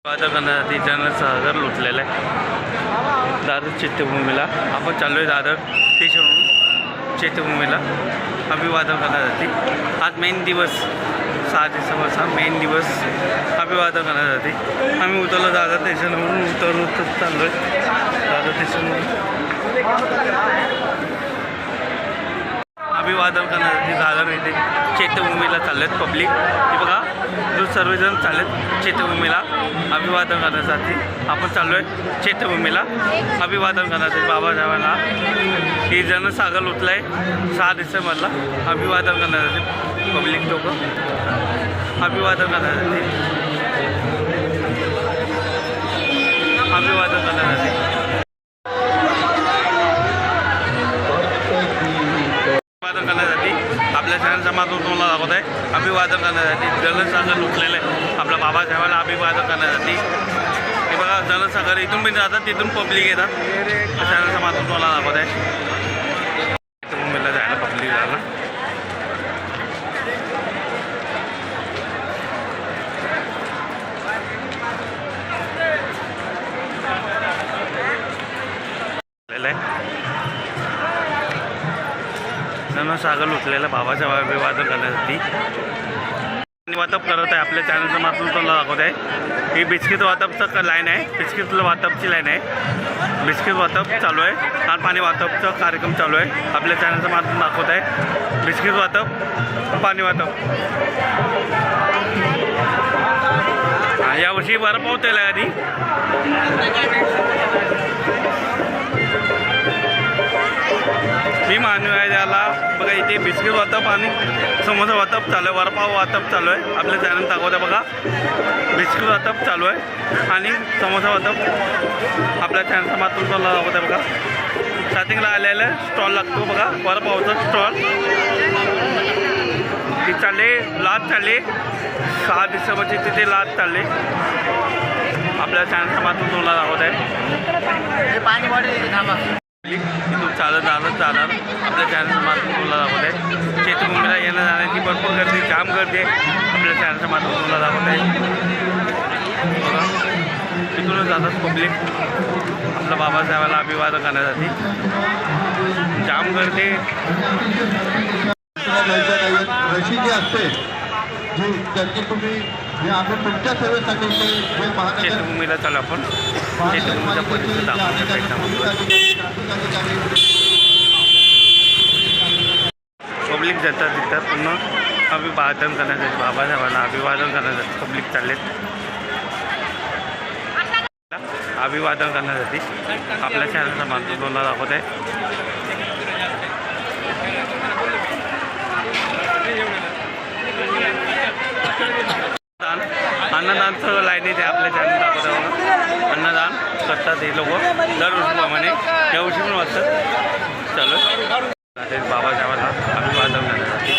वादा करण्यासाठी जनसागर लुटलेला आहे दादर चैत्यभूमीला. आपण चाललो आहे दादर स्टेशनवरून चैत्यभूमीला अभिवादन करण्यासाठी. आज मेन दिवस 6 डिसेंबरचा मेन दिवस अभिवादन करण्यासाठी आम्ही उतरलो दादर स्टेशनवरून. उतरून चाललो आहे दादर स्टेशनवरून अभिवादन करण्यासाठी. दादर इथे चैत्यभूमीला चालले आहेत पब्लिक. हे बघा जो सर्वजण चालले आहेत चैत्यभूमीला अभिवादन करण्यासाठी. आपण चाललो आहे चैत्यभूमीला अभिवादन करण्यासाठी बाबासाहेबांना. ही जनसागर लुटलं आहे 6 डिसेंबरला अभिवादन करण्यासाठी. पब्लिक लोक अभिवादन करण्यासाठी अभिवादन करण्यासाठी करण्यासाठी आपल्या चॅनलच्या माध्यमातून तुम्हाला दाखवत आहे. अभिवादन करण्यासाठी जनसागर लुटलेलं आहे आपल्या बाबासाहेबांना अभिवादन करण्यासाठी. हे बघा जनसागर इथून पण जातात तिथून पब्लिक येतात. चॅनलच्या माध्यमातून तुम्हाला दाखवत आहे. मुंबईला जायला पब्लिक झालं. जनसागर लुटलेलं बाबाच्या अभिवादन करण्यासाठी वाटप करत आहे. आपल्या चॅनलच्या माध्यमातून तुम्हाला दाखवत आहे. ही बिस्किट वाटपचं लाईन आहे. बिस्किट वाटपची लाईन आहे. बिस्किट वाटप चालू आहे आणि पाणी वाटपचा कार्यक्रम चालू आहे. आपल्या चॅनलच्या माध्यमातून दाखवत आहे. बिस्किट वाटप पाणी वाटप. यावर्षी बरं पावतेल आहे आधी. मी मानव आहे त्याला. बघा इथे बिस्किट वाटप आणि समोसा वाटप चालू आहे. वरपाव वाटप चालू आहे. आपल्या चॅनल दाखवत आहे. बघा बिस्किट वाटप चालू आहे आणि समोसा वाटप आपल्या चॅनलच्या माध्यमातून तुम्हाला दाखवत आहे. बघा स्टार्टिंगला आलेलं स्टॉल लागतो. बघा वरपावचा स्टॉल ती चालले. लाच चालले 6 डिसेंबरची तिथे लाच चालले. आपल्या चॅनलच्या माध्यमातून तुम्हाला दाखवत आहे. पाणी बॉटल थांबा. इथून चालत जाणार आपल्या चॅनलच्या माध्यमातून तुम्हाला दाखवत आहे. चैत्यभूमीला येणं जाण्याची भरपूर गर्दी जाम गर्दी आहे. आपल्या चॅनलच्या माध्यमातून तुम्हाला दाखवत आहे. बघा इथूनच जातात पब्लिक आपल्या बाबासाहेबांना अभिवादन करण्यासाठी. जाम गर्दी. रशी असते जी त्यांची तुम्ही जे आम्ही तुमच्या सेवेसाठी चैत्यभूमीला चालू आपण. चैत्यभूमीचा परिसर दाखवण्याचा पब्लिक जातात तिथं पुन्हा अभिवादन करण्यासाठी बाबासाहेबांना अभिवादन करण्यासाठी पब्लिक चाललेत. अभिवादन करण्यासाठी आपल्या चॅनलच्या माध्यमातून दाखवत आहे. अन्नदानचं लाईन इथे आपल्या चॅनल दाखवत आहे. अन्नदान करतात हे लोक दरवर्षीप्रमाणे. यावर्षी पण वाटतात चालू बाबासाहेबांना अभिवादन करण्यासाठी.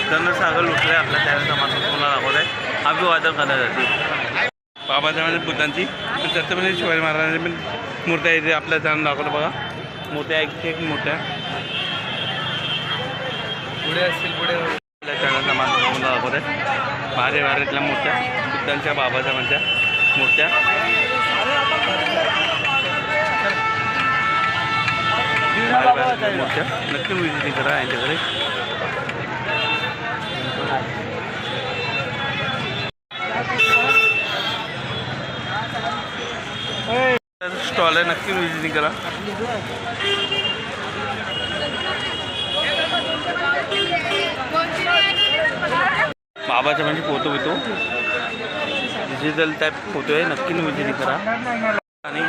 जनसागर लुटलं आहे आपल्या चॅनलच्या माध्यमातून तुम्हाला दाखवत आहे. अभिवादन करण्यासाठी बाबासाहेबांच्या बुद्धांची छत्रपती शिवाजी महाराजांची पण मूर्त्या इथे आपल्या चॅनल दाखवलं. बघा मोठ्या एक मोठ्या पुढे असतील. पुढे आपल्या चॅनलच्या माध्यमातून तुम्हाला दाखवत आहे. भारीतल्या मूर्त्या बुद्धांच्या बाबासाहेबांच्या मूर्त्या. मूर्त्या नक्की विजिट करा यांच्याकडे. स्टॉल आहे नक्की विजिट करा. बाबाचा म्हणजे फोटो बितो डिजिटल टाईप फोटो आहे. नक्की विजिट करा. आणि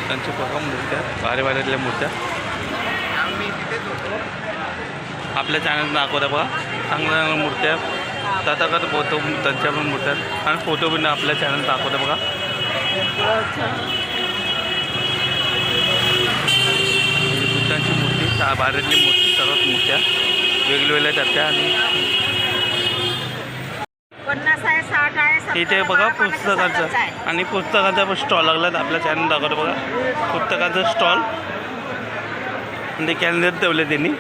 त्यांच्या बघा मूर्त्या भारीतल्या मूर्त्या आपल्या चॅनल दाखवता. बघा चांगल्या मूर्त्या तथागत फोटो त्यांच्या पण मूर्त्या आणि फोटो पण आपल्या चॅनल दाखवता. बघा बुद्धांची मूर्ती भारतली मूर्ती सर्वात मूर्त्या वेगवेगळ्या त्याच्या. आणि इथे बघा पुस्तकांचं आणि पुस्तकांचा पण स्टॉल लागला आपल्या चॅनल दाखवतो. बघा पुस्तकांचा स्टॉल आणि कॅलेंडर ठेवले त्यांनी.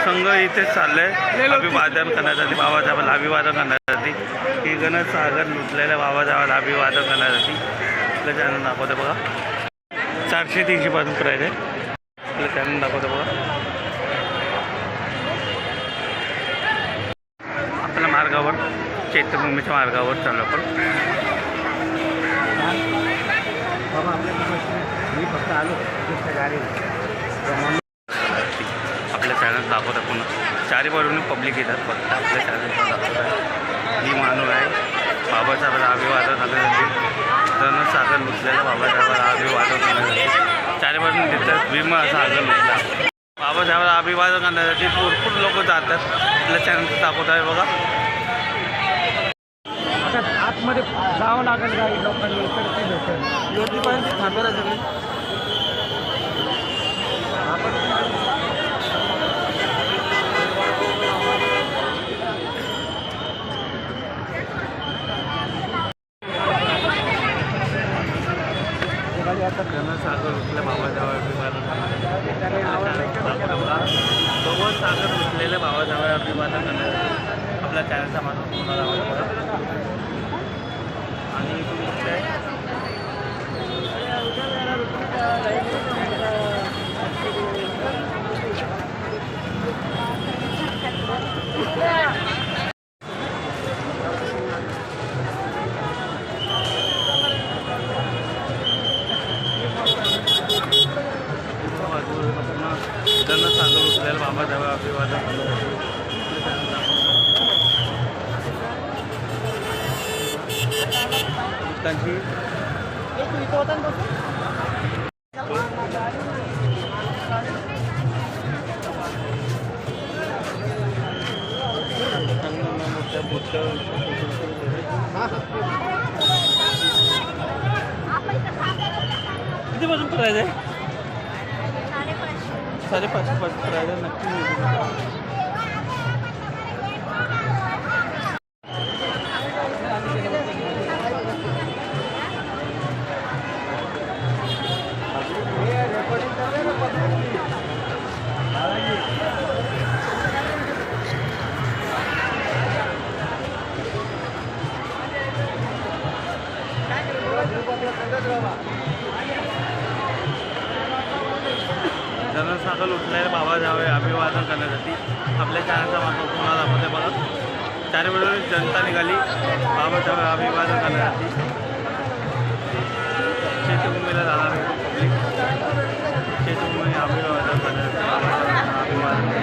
संघ इथेच चाललंय अभिवादन करण्यासाठी बाबासाहेबांना अभिवादन करण्यासाठी की गणेश सागर लुटलेल्या बाबासाहेबांना अभिवादन करण्यासाठी आपल्या चॅनल दाखवते बघा 400-300 पासून प्राईज आहे आपल्या चॅनल दाखवते बघा आपल्या मार्गावर चैत्यभूमीच्या मार्गावर चाललो आपण फक्त आलो गाडी आपल्या चॅनल दाखवतात पुन्हा चारी बाजूने पब्लिक येतात फक्त आपल्या चॅनलला दाखवत आहे मी माणूस आहे बाबासाहेबांना अभिवादन करण्यासाठी गणेश सागर लुटलेला बाबासाहेबांना अभिवादन करण्यासाठी चारी बाजूने देतात भीमा सागर लुटला बाबासाहेबांना अभिवादन करण्यासाठी भरपूर लोक जातात आपल्या चॅनलचं दाखवत आहे बघा आता आतमध्ये जावं लागेल गाडी लोकांनी इकडे ती भेटेल योगीपर्यंत थांबेल सगळे गणेश सागर लुटले बाबासाहेब अभिवादन सोबत सागर लुटलेले बाबासाहेब अभिवादन करण्यासाठी आपल्या चॅनलचा माणूस तुम्हाला दाखवतो आणि तुम्ही गणेश सागर लुटलेला बाबासाहेब अभिवादन त्यांची किती पासून करायचं आहे 550 पासून करायचं नक्की गणेश सागर लुटलेले बाबासाहेब अभिवादन करण्यासाठी आपल्या चॅनलचा माणूस तुम्हाला दाखवते बघा चारी वेळेला जनता निघाली बाबासाहेब अभिवादन करण्यासाठी चैत्यभूमीला जाणार पब्लिक चैत्यभूमी अभिवादन करण्यासाठी बाबासाहेबांना अभिवादन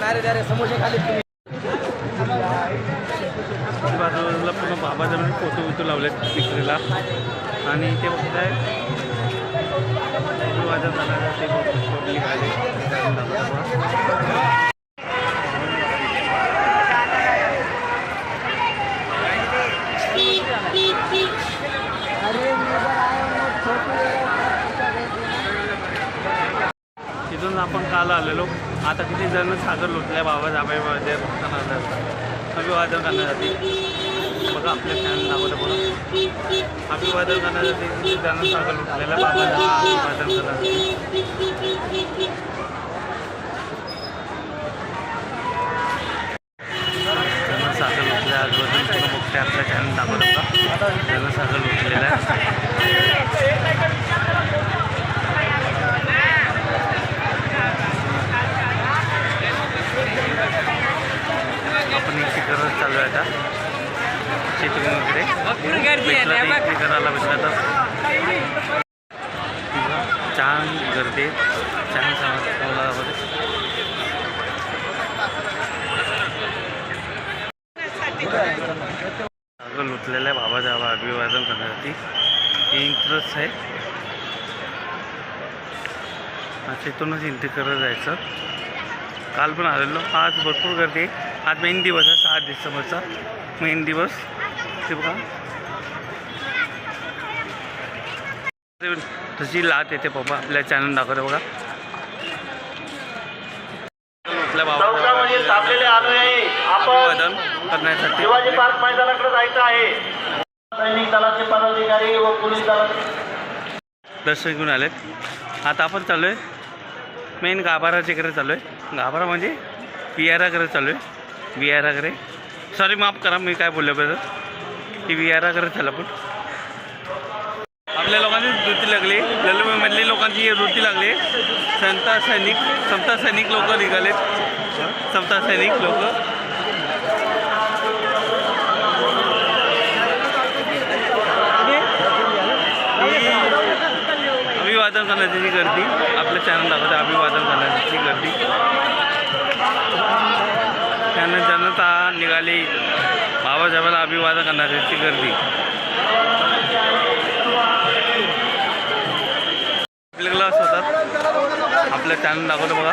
नारे समोसे खाली बाजूला पूर्ण बाबासाहेबांनी फोटो बिटो लावलेत विक्रीला आणि ते बघताय अभिवादन करण्यासाठी पब्लिक आले तिथून आपण काल आलेलो आता किती जण सागर लुटल्या बाबा जाबाईमध्ये अभिवादन करण्यासाठी बघा आपल्या फॅन दाखवलं बघा अभिवादन करण्यासाठी किती जण सागर लुटलेल्या बाबाला अभिवादन करण्यासाठी जनसागर लुटल्या अभिवादन पूर्ण बघते आपल्या फॅन दाखवलं बघा जनसागर लुटलेला आहे आपण एक शिखर चालू आहे आता शेतीकडे करायला बसला छान गर्दी छान समाजामध्ये अगं लुटलेल्या बाबा जावा अभिवादन करण्यासाठी हे इंटरेस्ट आहे तिथूनच एंट्री करत जायचं काल पण आलेलो आज भरपूर गर्दी आहे आज मेन दिवस आहे 7 डिसेंबरचा मेन दिवस ते बघा तशी लाट येते बाबा आपल्या चॅनल दाखवते बघा अभिवादन करण्यासाठी शिवाजी पार्क मैदानाकडे जायचं आहे सैनिक दलाचे पदाधिकारी व पोलीस दलाचे दर्शन घेऊन आलेत आता आपण चालू आहे मेन गाभाराच्याकडे चालू आहे गाभारा म्हणजे विहाराकडे चालू आहे विहाराकडे सॉरी माफ करा मी काय बोललो बरं की विहाराकडे चालू आपण आपल्या लोकांची वृत्ती लागली ललुमधली लोकांची वृत्ती लागली समता सैनिक लोक निघालेत समता सैनिक लोक अभिवादन करण्याची गर्दी आपल्या चॅनल दाखवते अभिवादन करण्याची गर्दी त्यानं जनता निघाली बाबासाहेबाला अभिवादन करण्याची गर्दी आपले ग्लास होतात आपल्या चॅनल दाखवतो बघा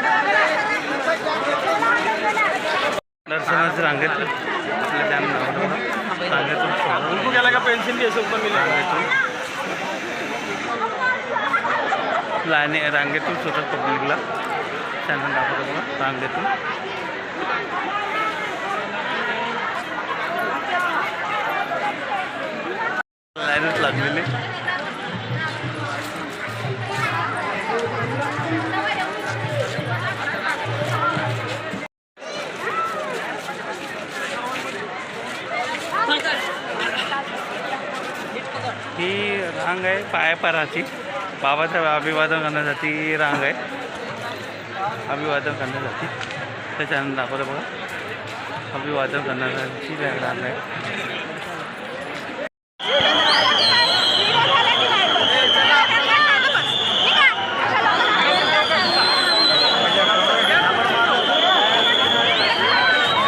दर्शनाचे रांगेत आपल्या चॅनल दाखवतो बघा रांगेतून गेला का पेन्सिल घ्यायचं पण रांगेतून लाईने रांगेतून सुद्धा पब्लिकला चॅनल दाखवतो बघा रांगेतून लाईनच लागलेली ही रांग आहे पायापाराची बाबासाहेब अभिवादन करण्यासाठी रांग आहे अभिवादन करण्यासाठी ते चॅनल दाखवतं बघा अभिवादन करण्यासाठी रांग आहे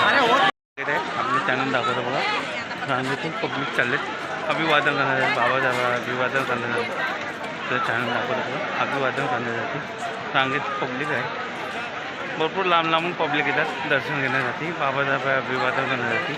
आपले चॅनल दाखवतं बघा रांगेतून पब्लिक चाललेत अभिवादन करण्यासाठी बाबासाहेब अभिवादन करण्यासाठी तर चॅनल दाखवतं बघा अभिवादन करण्यासाठी रांगेत पब्लिक आहे भरपूर लांब लांबून पब्लिक येतात दर्शन घेण्यासाठी बाबासाहेब अभिवादन करण्यासाठी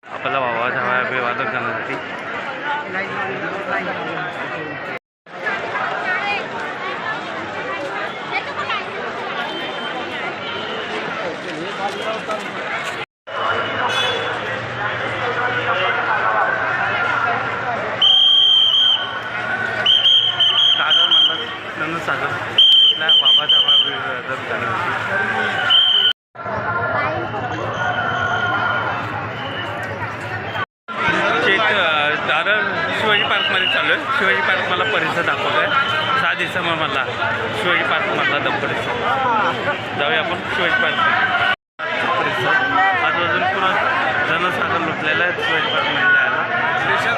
आपल्याला बाबासाहेब अभिवादन करण्यासाठी सागर म्हणलं सागर कुठल्या बाबासाहेब अभिवादन करण्यासाठी दादर शिवाजी पार्कमध्ये चालू आहे शिवाजी पार्क मला परिसर दाखवतो आहे 6 डिसेंबर मला शिवाजी पार्कमधला दम परिसर जाऊया आपण शिवाजी पार्क परिसर आजूबाजून पुन्हा जनसागर लुटलेलं आहे शिवाजी पार्कमध्ये जायला स्टेशन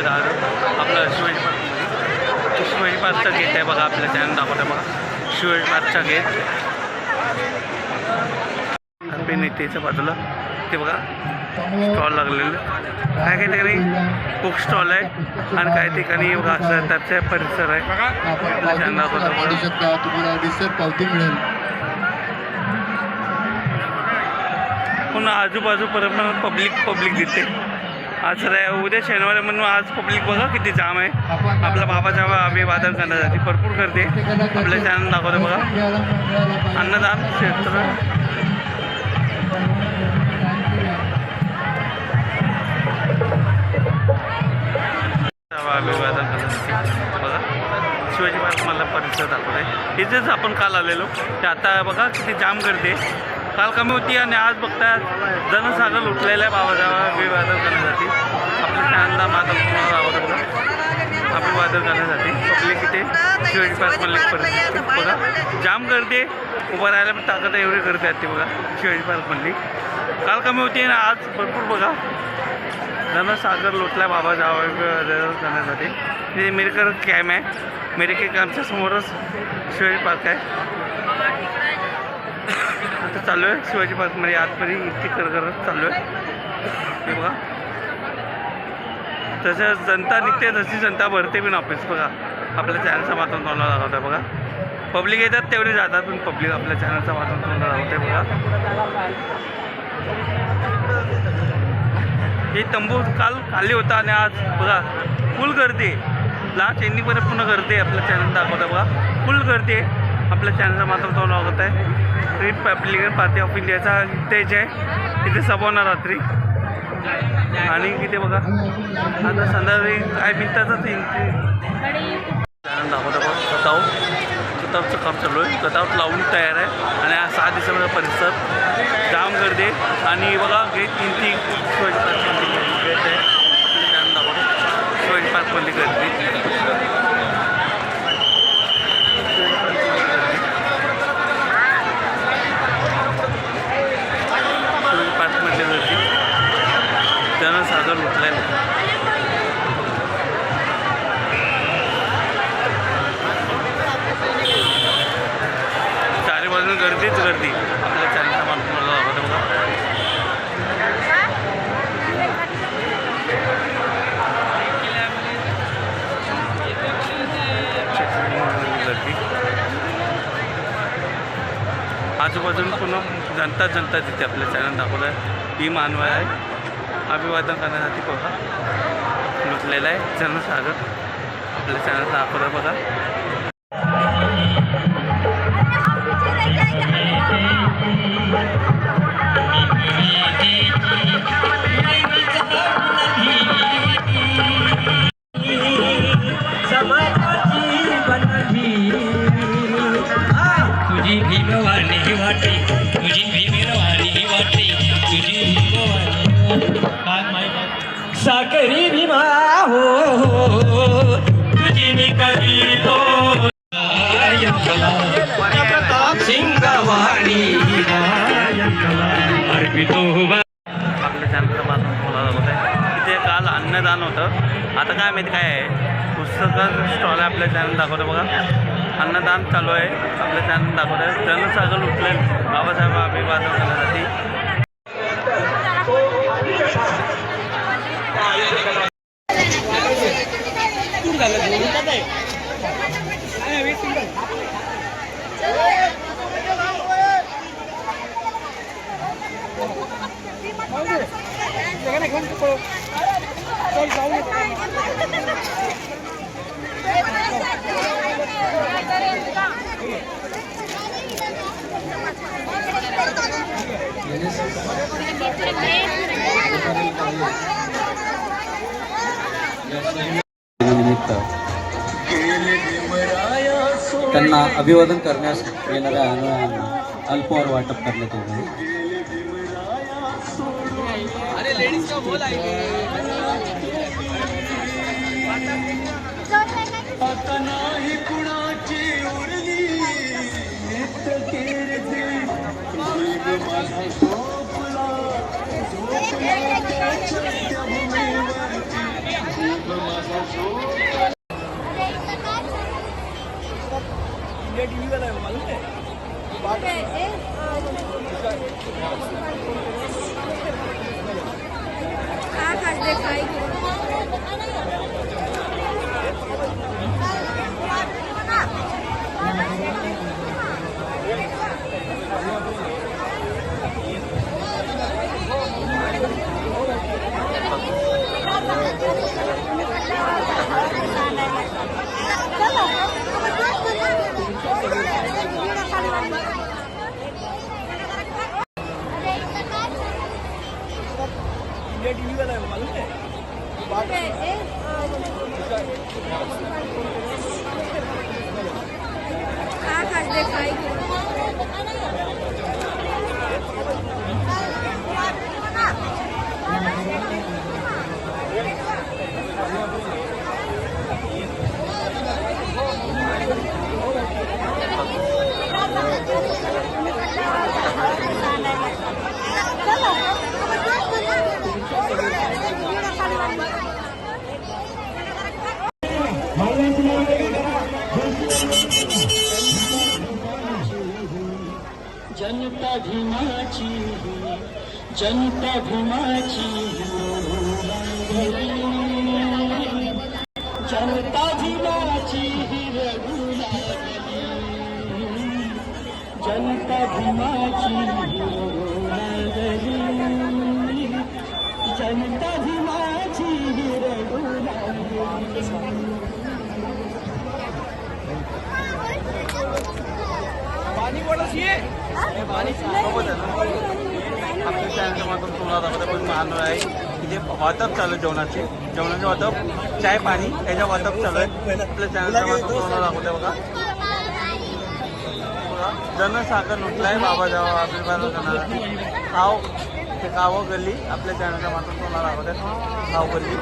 झालं आपलं शिवाजी पार्कमध्ये. शिवाजी पार्कचा गेट आहे बघा, आपल्या चॅनल दाखवत आहे बघा शिवाजी पार्कचा गेट. हॅपी नेतेच्या बाजूला ते बघा स्टॉल लागलेलं, काही काही ठिकाणी बुक स्टॉल आहे आणि काही ठिकाणी बघा असं त्याचा परिसर आहे. आपल्या चॅनल दाखवत पाडू शकता, तुम्हाला डिसर पावती मिळेल. पुन्हा आजूबाजूपर्यंत पब्लिक दिसते. आज उद्या शनिवार म्हणून आज पब्लिक बघा किती जाम आहे. आपला बाबाचा अभिवादन करण्यासाठी भरपूर गर्दी आहे. आपल्या चॅनल दाखवते बघा अन्नदान क्षेत्र. अभिवादन करण्यासाठी बघा शिवाजी पार्क मला परिसर दाखवत आहे. इथेच आपण काल आलेलो ते आता बघा किती जाम गर्दी आहे. काल कमी होती आणि आज बघता जनसागर लुटलेलं आहे बाबासाहेब अभिवादन करण्यासाठी. आपल्या चॅनलला माझा तुम्हाला आवडतं बघा अभिवादन करण्यासाठी पब्लिक इथे शिवाजी पार्कमधले परिस्थिती बघा जाम गर्दी आहे. उभं राहायला पण ताकद एवढी गर्दी आहे ती बघा शिवाजी पार्कमधली. काल कमी होती आणि आज भरपूर बघा जनसागर लुटला बाबासाहेब अभिवादन करण्यासाठी. हे मेरकर कॅम्प आहे. मेरके कॅम्पच्या समोरच शिवाजी पार्क आहे. आता चालू आहे शिवाजी पार्कमध्ये आतमध्ये इतकी करत चालू आहे हे बघा. तसंच जनता निघते तशी जनता भरते पण ऑफिस बघा. आपल्या चॅनलचा माध्यम तुम्हाला दाखवत आहे बघा. पब्लिक येतात तेवढे जातात पण पब्लिक आपल्या चॅनलचा माध्यम तुम्हाला दाखवत आहे बघा. हे तंबू काल खाली होता आणि आज बघा फुल गर्दी आहे. लास्ट एंडिंगपर्यंत पुन्हा गर्दी आहे. आपल्या चॅनल दाखवत आहे बघा फुल गर्दी आहे. आपल्या चॅनलचा माध्यम तुम्हाला दाखवत आहे. रिपब्लिकन पार्टी ऑफ इंडियाचा स्टेज आहे तिथे सभा होणार रात्री. आणि तिथे बघा आता संध्याकाळी काय मिनिटाचाच चॅनल दाखवतं बघा. कतावचं काम चालू आहे. कतावत लावून तयार आहे आणि हा 6 डिसेंबरचा परिसर जाम गर्दी आहे. आणि बघा गेट 3 शिवाजी पार्कमधली गेट आहे. चॅनल दाखवतो शिवाजी पार्कमधली गर्दी. जनसागर लुटलेलं चारी बाजून गर्दीच गर्दी. आपल्या चॅनलचा माध्यमाला दाखवतो बघा. गर्दी आजूबाजून पुन्हा जनता तिथे आपल्या चॅनल दाखवलं आहे. ही मानव आहे अभिवादन करण्यासाठी बघा लुटलेला आहे जनसागर. आपल्या चॅनल दाखवलं बघा. तुझी भीमवाणी वाटे तुझी भीमवाणी वाटे तुझी भीमवाणी साकरी भीमा हो तुझी मी करीतो प्रताप सिंगवाणी अर्पितो. आपल्या चॅनलचा बातमी बोलायला होत आहे. तिथे काल अन्नदान होतं. आता काय माहिती काय आहे पुस्तकाचं स्टॉल आहे. आपल्या चॅनल दाखवतं बघा अन्नदान चालू आहे. आपल्या चॅनल दाखवत आहे जनसागर लुटले बाबासाहेब अभिवादन करण्यासाठी. निमित्त त्यांना अभिवादन करण्यास येणाऱ्या अनुयायांना अल्पहार वाटप करण्यात येत आहे. जनता भीमाची जनता भीमाची जनता भीमाची जनता भीमाची जनता भीमाची आपल्या चॅनलच्या माध्यमातून तुम्हाला दाखवता पण मानव आहे तिथे वाटप चालू आहे जेवणाचे वाटप चाय पाणी याच्या वाटप चालू आहे आपल्या चॅनलच्या माध्यमातून तुम्हाला दाखवते बघा जनसाखर लुटलाय बाबा जेव्हा आशीर्वाद करणार खाव ते गावं गल्ली आपल्या चॅनलच्या माध्यमातून तुम्हाला दाखवते गाव गल्ली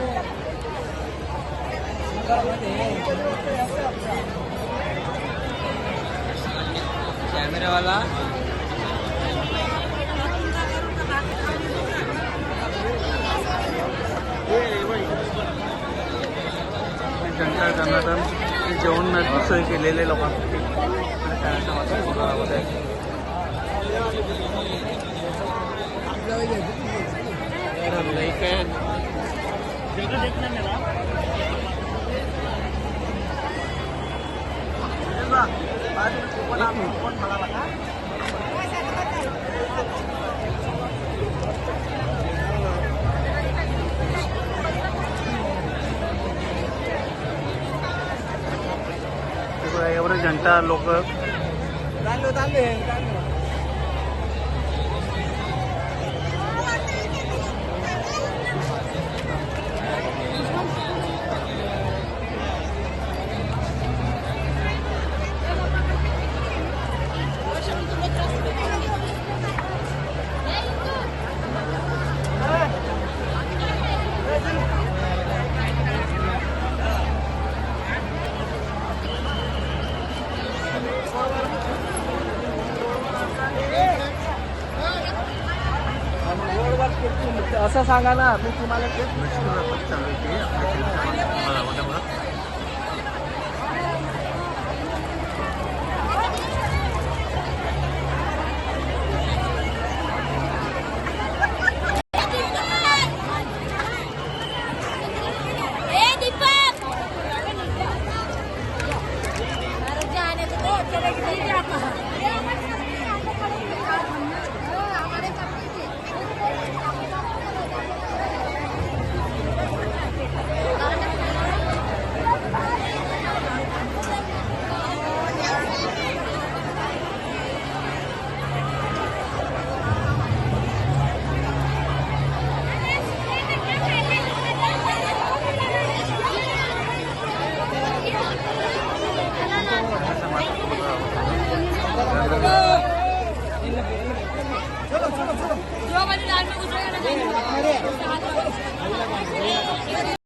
कॅमेरावाला जनता जनार्दन जेवण सोय केलेले लोकांसाठी एवढं जनता लोक असं सांगा ना मी तुम्हाला तेच चालू आहे